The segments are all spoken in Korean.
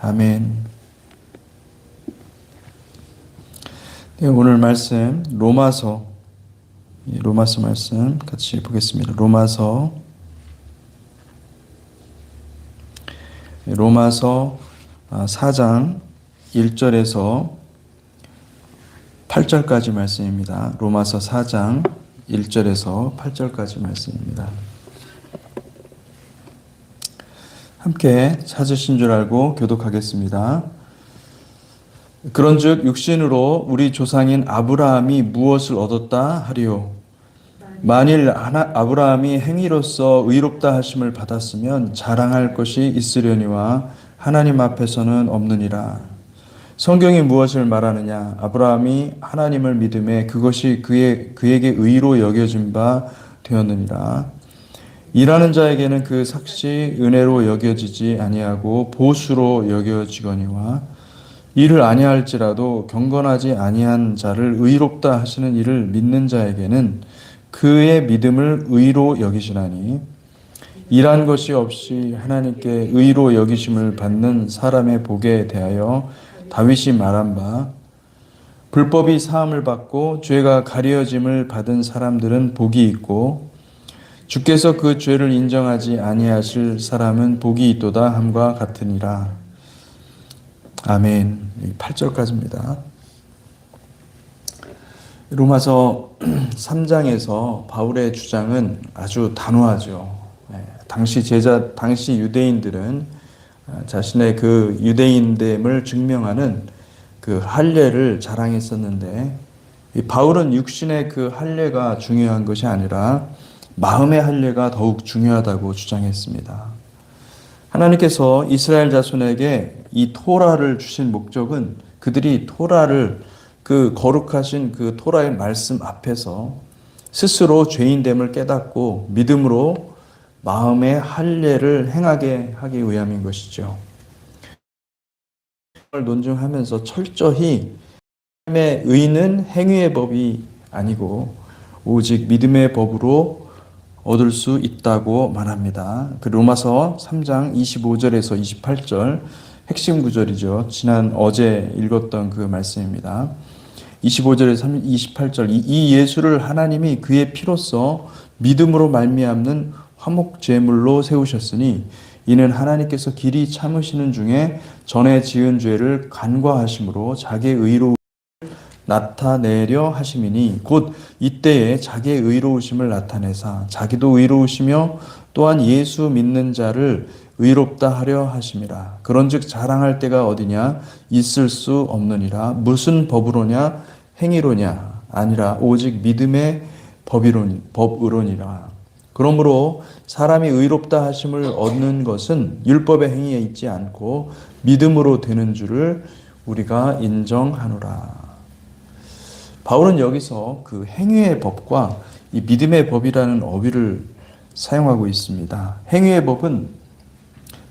아멘. 네, 오늘 말씀 로마서 말씀 같이 보겠습니다. 로마서 4장 1절에서 8절까지 말씀입니다. 로마서 4장 1절에서 8절까지 말씀입니다. 함께 찾으신 줄 알고 교독하겠습니다. 그런즉 육신으로 우리 조상인 아브라함이 무엇을 얻었다 하리요? 만일 아브라함이 행위로서 의롭다 하심을 받았으면 자랑할 것이 있으려니와 하나님 앞에서는 없느니라. 성경이 무엇을 말하느냐? 아브라함이 하나님을 믿음에 그것이 그에게 의로 여겨진 바 되었느니라. 일하는 자에게는 그 삭시 은혜로 여겨지지 아니하고 보수로 여겨지거니와 이를 아니할지라도 경건하지 아니한 자를 의롭다 하시는 이를 믿는 자에게는 그의 믿음을 의로 여기시나니 일한 것이 없이 하나님께 의로 여기심을 받는 사람의 복에 대하여 다윗이 말한 바 불법이 사함을 받고 죄가 가려짐을 받은 사람들은 복이 있고 주께서 그 죄를 인정하지 아니하실 사람은 복이 있도다 함과 같으니라. 아멘. 8절까지입니다. 로마서 3장에서 바울의 주장은 아주 단호하죠. 당시 유대인들은 자신의 그 유대인됨을 증명하는 그 할례를 자랑했었는데 바울은 육신의 그 할례가 중요한 것이 아니라 마음의 할례가 더욱 중요하다고 주장했습니다. 하나님께서 이스라엘 자손에게 이 토라를 주신 목적은 그들이 토라를 그 거룩하신 그 토라의 말씀 앞에서 스스로 죄인됨을 깨닫고 믿음으로 마음의 할례를 행하게 하기 위함인 것이죠. 논증하면서 철저히 하나님의 의는 행위의 법이 아니고 오직 믿음의 법으로 얻을 수 있다고 말합니다. 그 로마서 3장 25절에서 28절 핵심 구절이죠. 어제 읽었던 그 말씀입니다. 25절에서 28절 이 예수를 하나님이 그의 피로써 믿음으로 말미암는 화목 제물로 세우셨으니 이는 하나님께서 길이 참으시는 중에 전에 지은 죄를 간과하심으로 자기의 의로 나타내려 하심이니 곧 이때에 자기의 의로우심을 나타내사 자기도 의로우시며 또한 예수 믿는 자를 의롭다 하려 하심이라. 그런즉 자랑할 때가 어디냐? 있을 수 없느니라. 무슨 법으로냐? 행위로냐? 아니라 오직 믿음의 법으로니라. 그러므로 사람이 의롭다 하심을 얻는 것은 율법의 행위에 있지 않고 믿음으로 되는 줄을 우리가 인정하노라. 바울은 여기서 그 행위의 법과 이 믿음의 법이라는 어휘를 사용하고 있습니다. 행위의 법은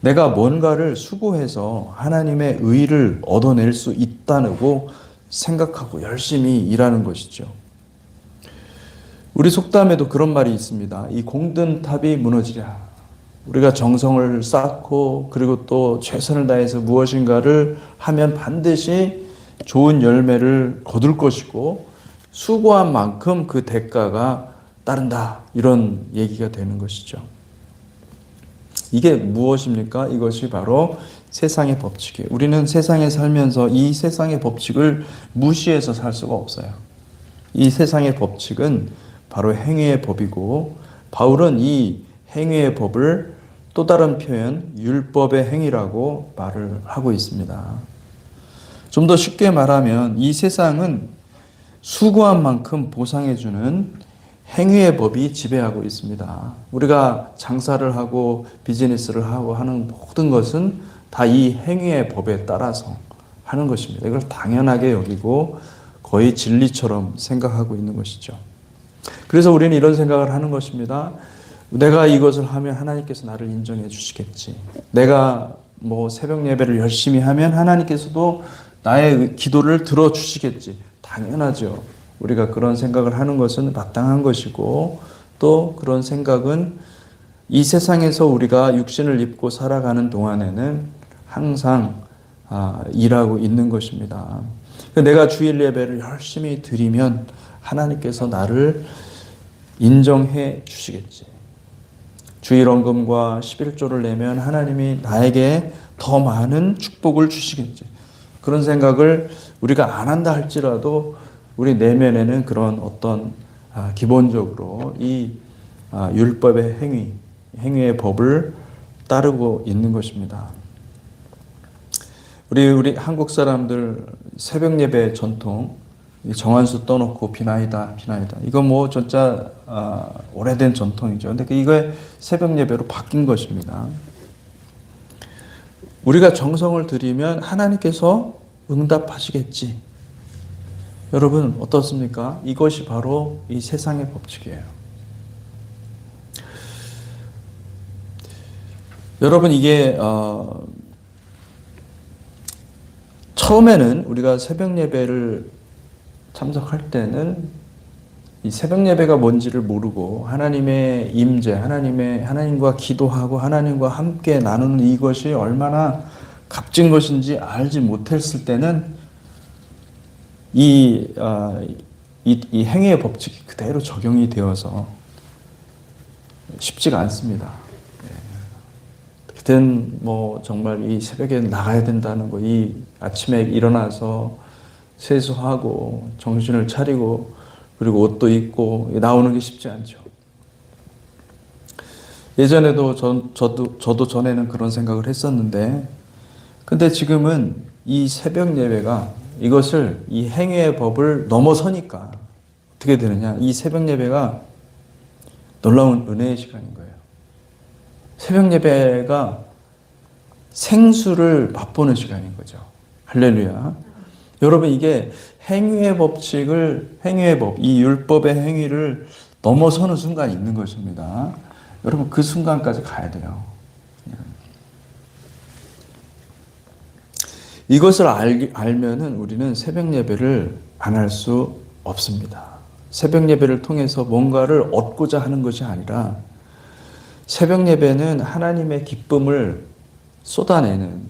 내가 뭔가를 수고해서 하나님의 의를 얻어낼 수 있다고 생각하고 열심히 일하는 것이죠. 우리 속담에도 그런 말이 있습니다. 이 공든 탑이 무너지랴. 우리가 정성을 쌓고 그리고 또 최선을 다해서 무엇인가를 하면 반드시 좋은 열매를 거둘 것이고 수고한 만큼 그 대가가 따른다. 이런 얘기가 되는 것이죠. 이게 무엇입니까? 이것이 바로 세상의 법칙이에요. 우리는 세상에 살면서 이 세상의 법칙을 무시해서 살 수가 없어요. 이 세상의 법칙은 바로 행위의 법이고 바울은 이 행위의 법을 또 다른 표현 율법의 행위라고 말을 하고 있습니다. 좀 더 쉽게 말하면 이 세상은 수고한 만큼 보상해주는 행위의 법이 지배하고 있습니다. 우리가 장사를 하고 비즈니스를 하고 하는 모든 것은 다 이 행위의 법에 따라서 하는 것입니다. 이걸 당연하게 여기고 거의 진리처럼 생각하고 있는 것이죠. 그래서 우리는 이런 생각을 하는 것입니다. 내가 이것을 하면 하나님께서 나를 인정해 주시겠지. 내가 새벽 예배를 열심히 하면 하나님께서도 나의 기도를 들어주시겠지. 당연하죠. 우리가 그런 생각을 하는 것은 마땅한 것이고 또 그런 생각은 이 세상에서 우리가 육신을 입고 살아가는 동안에는 항상 일하고 있는 것입니다. 내가 주일 예배를 열심히 드리면 하나님께서 나를 인정해 주시겠지. 주일 헌금과 11조를 내면 하나님이 나에게 더 많은 축복을 주시겠지. 그런 생각을 우리가 안 한다 할지라도 우리 내면에는 그런 어떤 기본적으로 이 율법의 행위의 법을 따르고 있는 것입니다. 우리 한국 사람들 새벽 예배 전통 정한수 떠놓고 비나이다. 이거 뭐 진짜 오래된 전통이죠. 근데 이거의 새벽 예배로 바뀐 것입니다. 우리가 정성을 들이면 하나님께서 응답하시겠지. 여러분 어떻습니까? 이것이 바로 이 세상의 법칙이에요. 여러분 이게 처음에는 우리가 새벽 예배를 참석할 때는 이 새벽 예배가 뭔지를 모르고 하나님의 임재, 하나님과 기도하고 하나님과 함께 나누는 이것이 얼마나 값진 것인지 알지 못했을 때는 이 행위의 법칙이 그대로 적용이 되어서 쉽지가 않습니다. 그땐 뭐 정말 이 새벽에 나가야 된다는 거, 이 아침에 일어나서 세수하고 정신을 차리고 그리고 옷도 입고 나오는 게 쉽지 않죠. 예전에도 저도 전에는 그런 생각을 했었는데, 근데 지금은 이 새벽 예배가 이것을 이 행위의 법을 넘어서니까 어떻게 되느냐? 이 새벽 예배가 놀라운 은혜의 시간인 거예요. 새벽 예배가 생수를 맛보는 시간인 거죠. 할렐루야. 여러분 이게 행위의 법칙을, 이 율법의 행위를 넘어서는 순간이 있는 것입니다. 여러분 그 순간까지 가야 돼요. 이것을 알면은 우리는 새벽 예배를 안 할 수 없습니다. 새벽 예배를 통해서 뭔가를 얻고자 하는 것이 아니라 새벽 예배는 하나님의 기쁨을 쏟아내는,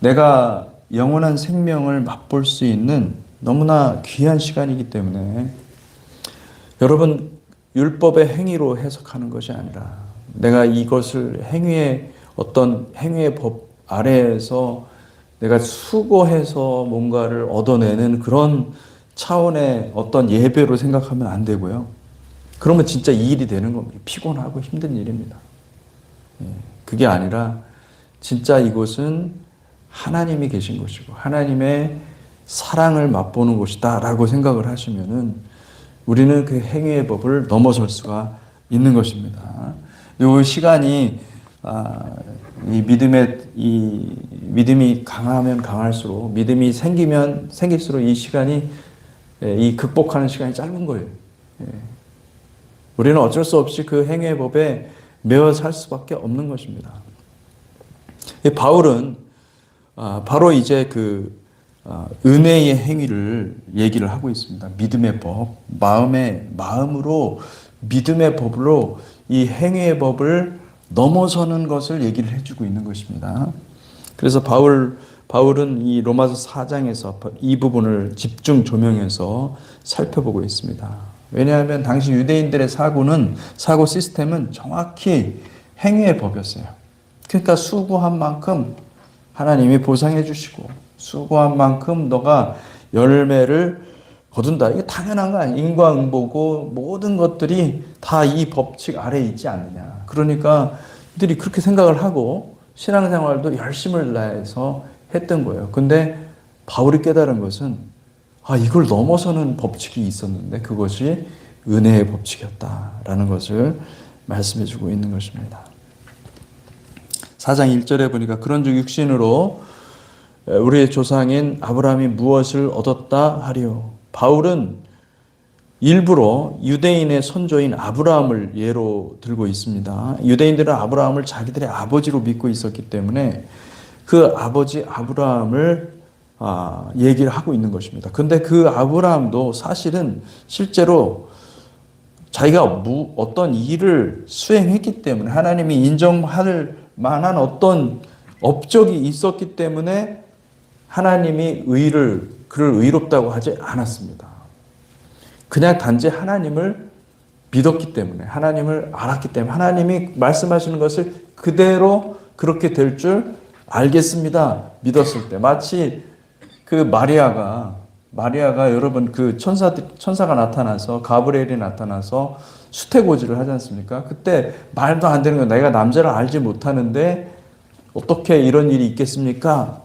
내가 영원한 생명을 맛볼 수 있는 너무나 귀한 시간이기 때문에 여러분 율법의 행위로 해석하는 것이 아니라 내가 이것을 어떤 행위의 법 아래에서 내가 수고해서 뭔가를 얻어내는 그런 차원의 어떤 예배로 생각하면 안 되고요. 그러면 진짜 이 일이 되는 겁니다. 피곤하고 힘든 일입니다. 그게 아니라 진짜 이곳은 하나님이 계신 것이고 하나님의 사랑을 맛보는 곳이다 라고 생각을 하시면은 우리는 그 행위의 법을 넘어설 수가 있는 것입니다. 이 시간이 이 믿음이 강하면 강할수록, 믿음이 생길수록 이 시간이, 이 극복하는 시간이 짧은 거예요. 우리는 어쩔 수 없이 그 행위의 법에 매어 살 수밖에 없는 것입니다. 바울은 바로 이제 은혜의 행위를 얘기를 하고 있습니다. 믿음의 법, 마음으로 믿음의 법으로 이 행위의 법을 넘어서는 것을 얘기를 해주고 있는 것입니다. 그래서 바울은 이 로마서 4장에서 이 부분을 집중 조명해서 살펴보고 있습니다. 왜냐하면 당시 유대인들의 사고 시스템은 정확히 행위의 법이었어요. 그러니까 수고한 만큼 하나님이 보상해 주시고 수고한 만큼 너가 열매를 거둔다. 이게 당연한 거 아니에요. 인과응보고 모든 것들이 다 이 법칙 아래에 있지 않느냐. 그러니까 이들이 그렇게 생각을 하고 신앙생활도 열심을 다해서 했던 거예요. 근데 바울이 깨달은 것은 이걸 넘어서는 법칙이 있었는데 그것이 은혜의 법칙이었다라는 것을 말씀해 주고 있는 것입니다. 4장 1절에 보니까 그런즉 육신으로 우리의 조상인 아브라함이 무엇을 얻었다 하리요. 바울은 일부러 유대인의 선조인 아브라함을 예로 들고 있습니다. 유대인들은 아브라함을 자기들의 아버지로 믿고 있었기 때문에 그 아버지 아브라함을 얘기를 하고 있는 것입니다. 근데 그 아브라함도 사실은 실제로 자기가 어떤 일을 수행했기 때문에 하나님이 인정할 만한 어떤 업적이 있었기 때문에 하나님이 그를 의롭다고 하지 않았습니다. 그냥 단지 하나님을 믿었기 때문에, 하나님을 알았기 때문에, 하나님이 말씀하시는 것을 그대로 그렇게 될 줄 알겠습니다. 믿었을 때. 마치 그 마리아가 여러분 그 천사가 나타나서, 가브리엘이 나타나서 수태고지를 하지 않습니까? 그때 말도 안 되는 거예요. 내가 남자를 알지 못하는데 어떻게 이런 일이 있겠습니까?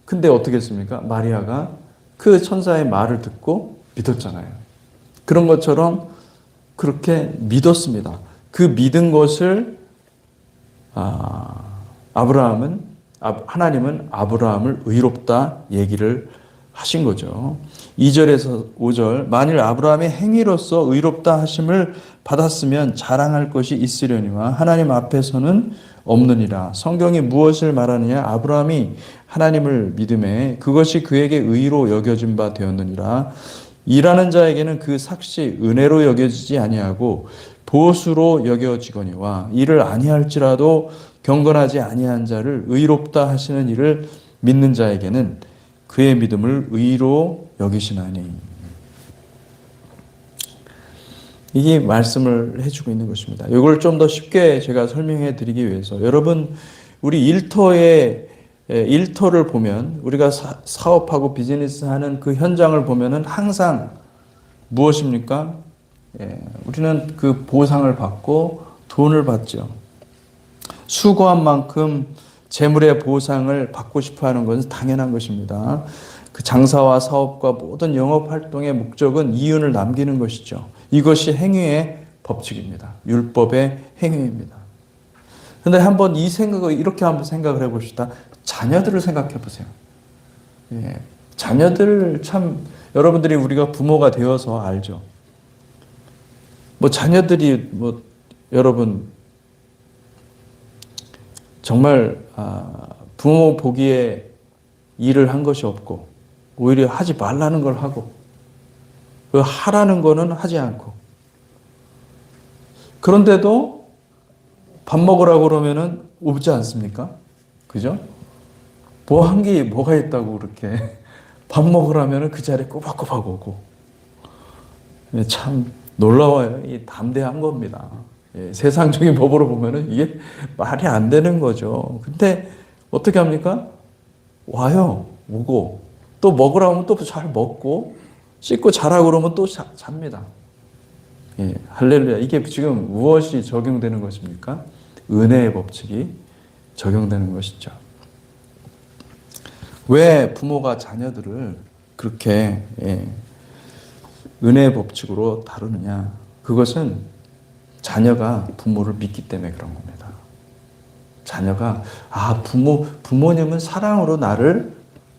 근데 어떻게 했습니까? 마리아가 그 천사의 말을 듣고 믿었잖아요. 그런 것처럼 그렇게 믿었습니다. 그 믿은 것을 하나님은 아브라함을 의롭다 얘기를 하신 거죠. 2절에서 5절, 만일 아브라함의 행위로서 의롭다 하심을 받았으면 자랑할 것이 있으려니와 하나님 앞에서는 없느니라. 성경이 무엇을 말하느냐? 아브라함이 하나님을 믿음에 그것이 그에게 의로 여겨진 바 되었느니라. 일하는 자에게는 그 삭시 은혜로 여겨지지 아니하고 보수로 여겨지거니와 이를 아니할지라도 경건하지 아니한 자를 의롭다 하시는 이를 믿는 자에게는 그의 믿음을 의로 여기시나니. 이게 말씀을 해주고 있는 것입니다. 이걸 좀 더 쉽게 제가 설명해 드리기 위해서, 여러분 우리 일터를 보면, 우리가 사업하고 비즈니스하는 그 현장을 보면은 항상 무엇입니까? 우리는 그 보상을 받고 돈을 받죠. 수고한 만큼 재물의 보상을 받고 싶어 하는 것은 당연한 것입니다. 그 장사와 사업과 모든 영업 활동의 목적은 이윤을 남기는 것이죠. 이것이 행위의 법칙입니다. 율법의 행위입니다. 그런데 한번 이렇게 한번 생각을 해봅시다. 자녀들을 생각해 보세요. 자녀들 참, 여러분들이 우리가 부모가 되어서 알죠. 자녀들이 여러분 정말 부모 보기에 일을 한 것이 없고 오히려 하지 말라는 걸 하고 하라는 거는 하지 않고, 그런데도 밥 먹으라고 그러면은 오지 않습니까? 그죠? 뭐 한 게 뭐가 있다고 그렇게 밥 먹으라면은 그 자리에 꼬박꼬박 오고. 참 놀라워요. 이 담대한 겁니다. 세상적인 법으로 보면은 이게 말이 안 되는 거죠. 근데 어떻게 합니까? 와요. 오고. 또 먹으라고 하면 또 잘 먹고, 씻고 자라고 그러면 또 잡니다. 할렐루야. 이게 지금 무엇이 적용되는 것입니까? 은혜의 법칙이 적용되는 것이죠. 왜 부모가 자녀들을 그렇게 은혜의 법칙으로 다루느냐? 그것은 자녀가 부모를 믿기 때문에 그런 겁니다. 자녀가 부모님은 사랑으로 나를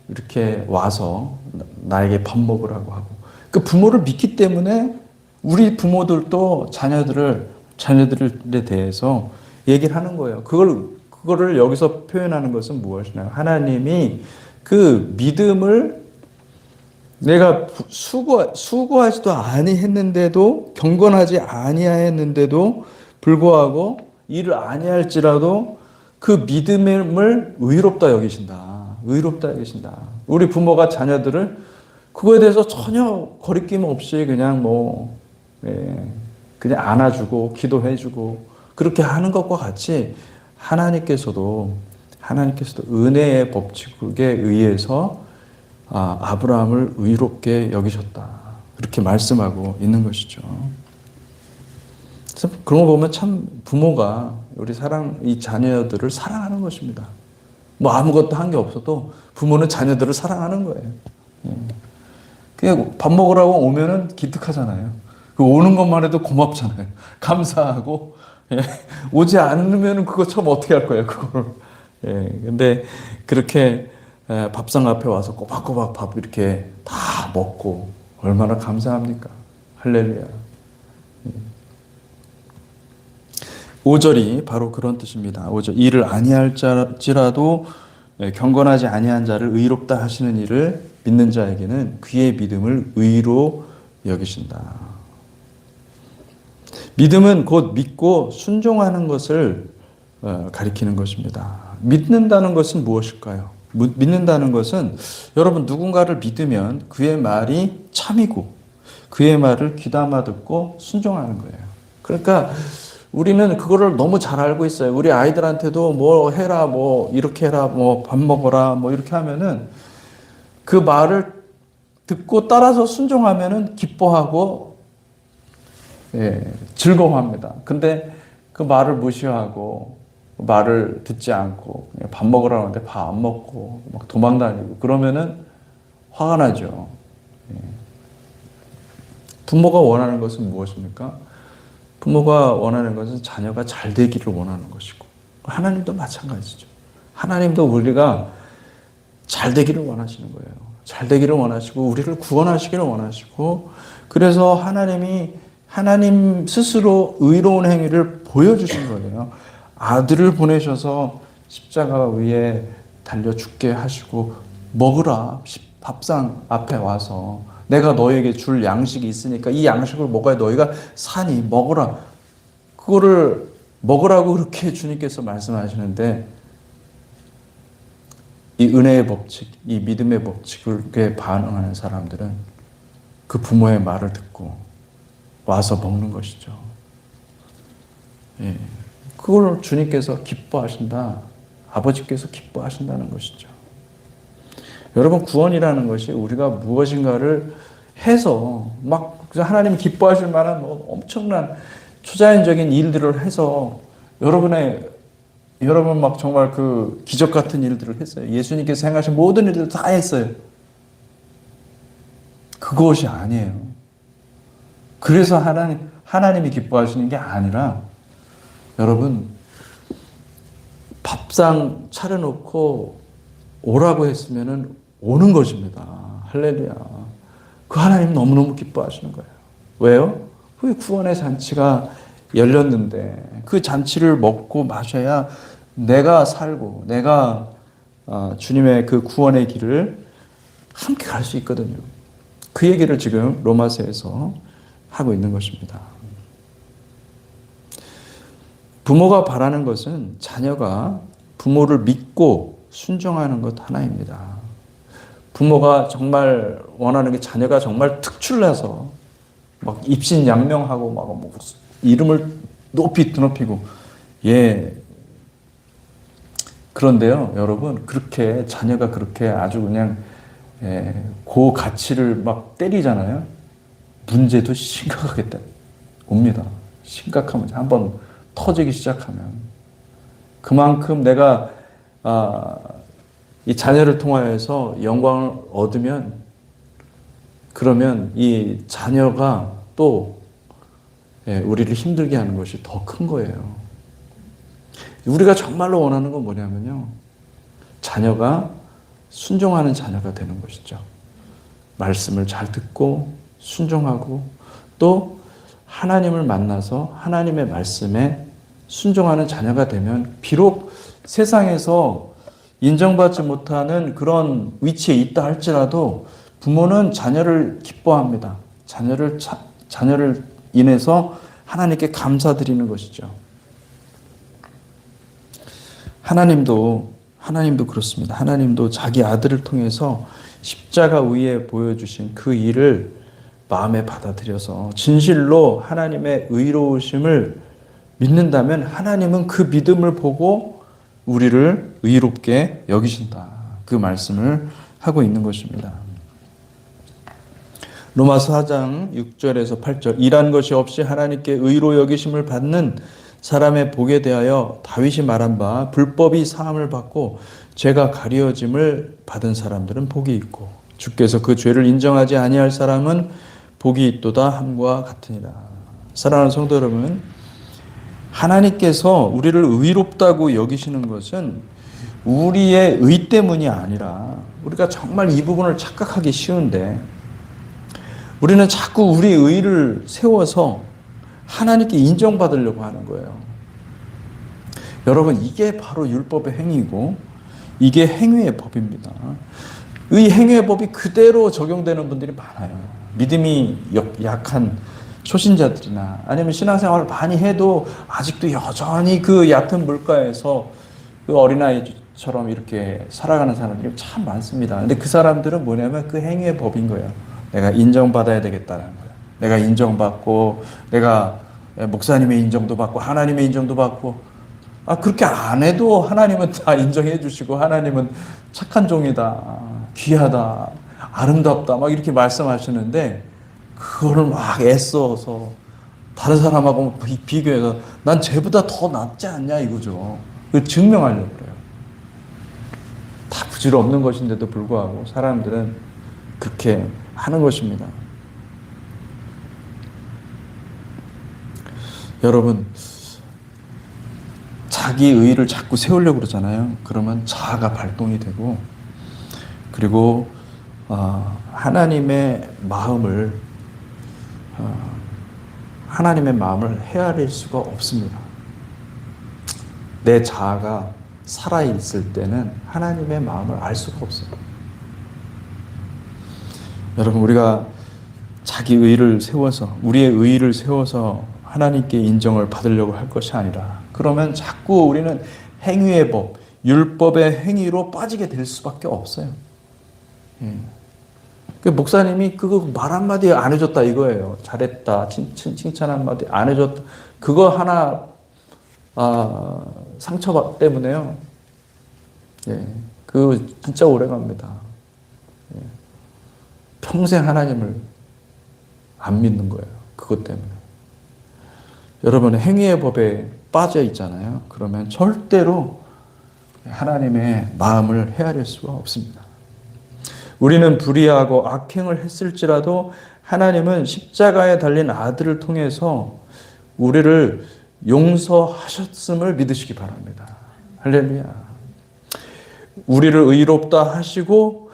이렇게 와서 나에게 밥 먹으라고 하고, 그 부모를 믿기 때문에 우리 부모들도 자녀들에 대해서 얘기를 하는 거예요. 그거를 여기서 표현하는 것은 무엇이냐? 하나님이 그 믿음을 내가 수고하지도 아니했는데도, 경건하지 아니했는데도 불구하고 일을 아니할지라도 그 믿음을 의롭다 여기신다. 의롭다 여기신다. 우리 부모가 자녀들을 그거에 대해서 전혀 거리낌 없이 그냥 그냥 안아주고 기도해주고 그렇게 하는 것과 같이 하나님께서도 은혜의 법칙에 의해서 아브라함을 의롭게 여기셨다. 그렇게 말씀하고 있는 것이죠. 그래서 그런 거 보면 참 부모가 이 자녀들을 사랑하는 것입니다. 아무것도 한 게 없어도 부모는 자녀들을 사랑하는 거예요. 그냥 밥 먹으라고 오면은 기특하잖아요. 그 오는 것만 해도 고맙잖아요. 감사하고, 오지 않으면 그거 참 어떻게 할 거예요, 그거를. 근데 그렇게 밥상 앞에 와서 꼬박꼬박 밥 이렇게 다 먹고 얼마나 감사합니까? 할렐루야. 5절이 바로 그런 뜻입니다. 5절, 이를 아니할지라도 경건하지 아니한 자를 의롭다 하시는 이를 믿는 자에게는 그의 믿음을 의로 여기신다. 믿음은 곧 믿고 순종하는 것을 가리키는 것입니다. 믿는다는 것은 무엇일까요? 믿는다는 것은 여러분 누군가를 믿으면 그의 말이 참이고 그의 말을 귀담아 듣고 순종하는 거예요. 그러니까 우리는 그거를 너무 잘 알고 있어요. 우리 아이들한테도 뭐 해라, 뭐 이렇게 해라, 뭐 밥 먹어라, 뭐 이렇게 하면은 그 말을 듣고 따라서 순종하면은 기뻐하고 즐거워합니다. 근데 그 말을 무시하고 말을 듣지 않고 그냥 밥 먹으라고 하는데 밥 안 먹고 막 도망 다니고 그러면은 화가 나죠. 부모가 원하는 것은 무엇입니까? 부모가 원하는 것은 자녀가 잘 되기를 원하는 것이고 하나님도 마찬가지죠. 하나님도 우리가 잘 되기를 원하시는 거예요. 잘 되기를 원하시고 우리를 구원하시기를 원하시고 그래서 하나님 스스로 의로운 행위를 보여주신 거예요. 아들을 보내셔서 십자가 위에 달려 죽게 하시고 먹으라 밥상 앞에 와서 내가 너에게 줄 양식이 있으니까 이 양식을 먹어야 너희가 사니 먹으라. 그거를 먹으라고 그렇게 주님께서 말씀하시는데 이 은혜의 법칙, 이 믿음의 법칙에 반응하는 사람들은 그 부모의 말을 듣고 와서 먹는 것이죠. 그걸 주님께서 기뻐하신다. 아버지께서 기뻐하신다는 것이죠. 여러분 구원이라는 것이 우리가 무엇인가를 해서 막 하나님이 기뻐하실 만한 엄청난 초자연적인 일들을 해서 여러분 막 정말 그 기적 같은 일들을 했어요. 예수님께서 행하신 모든 일들을 다 했어요. 그것이 아니에요. 그래서 하나님이 기뻐하시는 게 아니라 여러분 밥상 차려놓고 오라고 했으면은 오는 것입니다. 할렐루야. 그 하나님 너무너무 기뻐하시는 거예요. 왜요? 그 구원의 잔치가 열렸는데 그 잔치를 먹고 마셔야 내가 살고 내가 주님의 그 구원의 길을 함께 갈 수 있거든요. 그 얘기를 지금 로마서에서 하고 있는 것입니다. 부모가 바라는 것은 자녀가 부모를 믿고 순종하는 것 하나입니다. 부모가 정말 원하는 게 자녀가 정말 특출나서 막 입신양명하고 막 이름을 높이 드높이고 그런데요, 여러분 그렇게 자녀가 그렇게 아주 그냥 그 가치를 막 때리잖아요. 문제도 심각하게 옵니다. 심각하면 한번 터지기 시작하면 그만큼 내가 이 자녀를 통하여서 영광을 얻으면 그러면 이 자녀가 또 우리를 힘들게 하는 것이 더 큰 거예요. 우리가 정말로 원하는 건 뭐냐면요. 자녀가 순종하는 자녀가 되는 것이죠. 말씀을 잘 듣고 순종하고 또 하나님을 만나서 하나님의 말씀에 순종하는 자녀가 되면 비록 세상에서 인정받지 못하는 그런 위치에 있다 할지라도 부모는 자녀를 기뻐합니다. 자녀를 인해서 하나님께 감사드리는 것이죠. 하나님도 그렇습니다. 하나님도 자기 아들을 통해서 십자가 위에 보여주신 그 일을 마음에 받아들여서 진실로 하나님의 의로우심을 믿는다면 하나님은 그 믿음을 보고 우리를 의롭게 여기신다. 그 말씀을 하고 있는 것입니다. 로마서 4장 6절에서 8절 일한 것이 없이 하나님께 의로 여기심을 받는 사람의 복에 대하여 다윗이 말한 바 불법이 사함을 받고 죄가 가려짐을 받은 사람들은 복이 있고 주께서 그 죄를 인정하지 아니할 사람은 복이 있도다 함과 같으니라. 사랑하는 성도 여러분, 하나님께서 우리를 의롭다고 여기시는 것은 우리의 의 때문이 아니라 우리가 정말 이 부분을 착각하기 쉬운데 우리는 자꾸 우리의 의를 세워서 하나님께 인정받으려고 하는 거예요. 여러분 이게 바로 율법의 행위고 이게 행위의 법입니다. 이 행위의 법이 그대로 적용되는 분들이 많아요. 믿음이 약한 초신자들이나 아니면 신앙생활을 많이 해도 아직도 여전히 그 얕은 물가에서 그 어린아이 처럼 이렇게 살아가는 사람들이 참 많습니다. 근데 그 사람들은 뭐냐면 그 행위의 법인 거예요. 내가 인정받아야 되겠다는 거예요. 내가 인정받고, 내가 목사님의 인정도 받고, 하나님의 인정도 받고, 그렇게 안 해도 하나님은 다 인정해 주시고, 하나님은 착한 종이다, 귀하다, 아름답다, 막 이렇게 말씀하시는데, 그거를 막 애써서 다른 사람하고 비교해서 난 쟤보다 더 낫지 않냐 이거죠. 그 증명하려고 그래요. 다 부질없는 것인데도 불구하고 사람들은 그렇게 하는 것입니다. 여러분, 자기 의의를 자꾸 세우려고 그러잖아요. 그러면 자아가 발동이 되고, 그리고 하나님의 마음을 헤아릴 수가 없습니다. 내 자아가 살아있을 때는 하나님의 마음을 알 수가 없어요. 여러분, 우리가 자기 의의를 세워서, 우리의 의의를 세워서 하나님께 인정을 받으려고 할 것이 아니라, 그러면 자꾸 우리는 행위의 법, 율법의 행위로 빠지게 될 수밖에 없어요. 그 목사님이 그거 말 한마디 안 해줬다 이거예요. 잘했다, 칭찬 한마디 안 해줬다. 그거 하나 상처 때문에요. 그거 진짜 오래 갑니다. 평생 하나님을 안 믿는 거예요. 그것 때문에. 여러분, 행위의 법에 빠져 있잖아요. 그러면 절대로 하나님의 마음을 헤아릴 수가 없습니다. 우리는 불의하고 악행을 했을지라도 하나님은 십자가에 달린 아들을 통해서 우리를 용서하셨음을 믿으시기 바랍니다. 할렐루야. 우리를 의롭다 하시고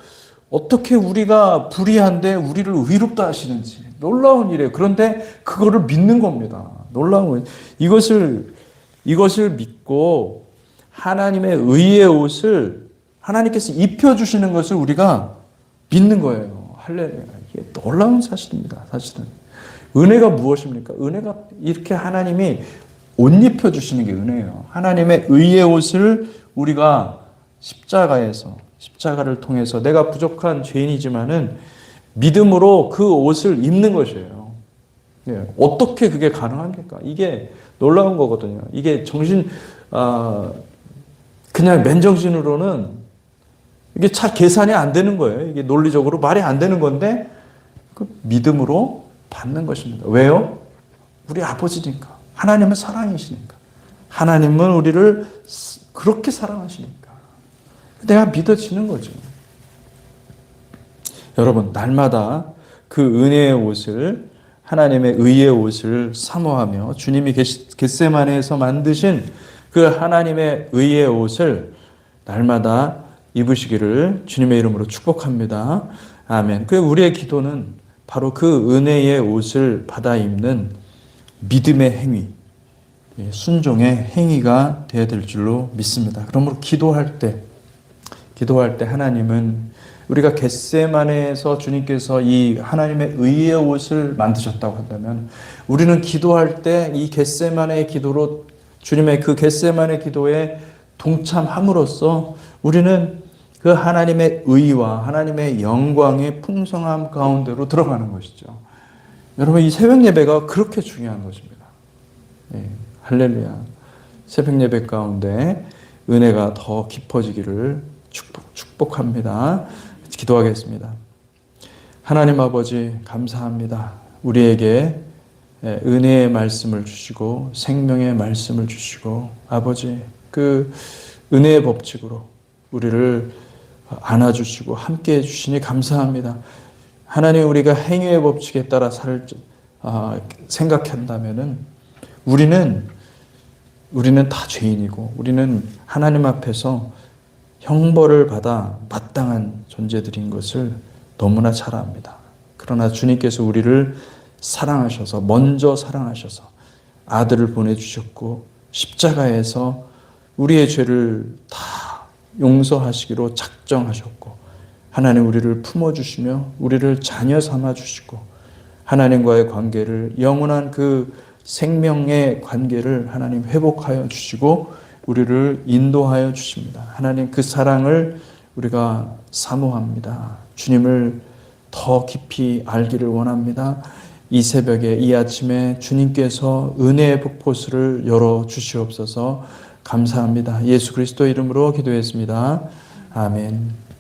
어떻게 우리가 불의한데 우리를 의롭다 하시는지 놀라운 일이에요. 그런데 그거를 믿는 겁니다. 놀라운 거예요. 이것을 믿고 하나님의 의의 옷을 하나님께서 입혀주시는 것을 우리가 믿는 거예요. 할렐루야. 이게 놀라운 사실입니다. 사실은. 은혜가 무엇입니까? 은혜가 이렇게 하나님이 옷 입혀주시는 게 은혜예요. 하나님의 의의 옷을 우리가 십자가를 통해서 내가 부족한 죄인이지만은 믿음으로 그 옷을 입는 것이에요. 어떻게 그게 가능합니까? 이게 놀라운 거거든요. 이게 그냥 맨정신으로는 이게 잘 계산이 안 되는 거예요. 이게 논리적으로 말이 안 되는 건데 그 믿음으로 받는 것입니다. 왜요? 우리 아버지니까. 하나님은 사랑이시니까. 하나님은 우리를 그렇게 사랑하시니까. 내가 믿어지는 거죠. 여러분, 날마다 그 은혜의 옷을, 하나님의 의의 옷을 사모하며 주님이 겟세마네에서 만드신 그 하나님의 의의 옷을 날마다 입으시기를 주님의 이름으로 축복합니다. 아멘. 그 우리의 기도는 바로 그 은혜의 옷을 받아 입는 믿음의 행위, 순종의 행위가 되어야 될 줄로 믿습니다. 그러므로 기도할 때 하나님은 우리가 겟세마네에서 주님께서 이 하나님의 의의 옷을 만드셨다고 한다면 우리는 기도할 때 이 겟세마네의 기도로 주님의 그 겟세마네 기도에 동참함으로써 우리는 그 하나님의 의와 하나님의 영광의 풍성함 가운데로 들어가는 것이죠. 여러분, 이 새벽 예배가 그렇게 중요한 것입니다. 할렐루야. 새벽 예배 가운데 은혜가 더 깊어지기를 축복합니다. 기도하겠습니다. 하나님 아버지, 감사합니다. 우리에게 은혜의 말씀을 주시고 생명의 말씀을 주시고 아버지, 그 은혜의 법칙으로 우리를 안아주시고 함께해 주시니 감사합니다. 하나님, 우리가 행위의 법칙에 따라 생각한다면은 우리는 다 죄인이고 우리는 하나님 앞에서 형벌을 받아 마땅한 존재들인 것을 너무나 잘 압니다. 그러나 주님께서 우리를 사랑하셔서, 먼저 사랑하셔서 아들을 보내주셨고 십자가에서 우리의 죄를 다 용서하시기로 작정하셨고 하나님 우리를 품어주시며 우리를 자녀 삼아주시고 하나님과의 관계를, 영원한 그 생명의 관계를 하나님 회복하여 주시고 우리를 인도하여 주십니다. 하나님 그 사랑을 우리가 사모합니다. 주님을 더 깊이 알기를 원합니다. 이 새벽에 이 아침에 주님께서 은혜의 폭포수를 열어 주시옵소서. 감사합니다. 예수 그리스도 이름으로 기도했습니다. 아멘.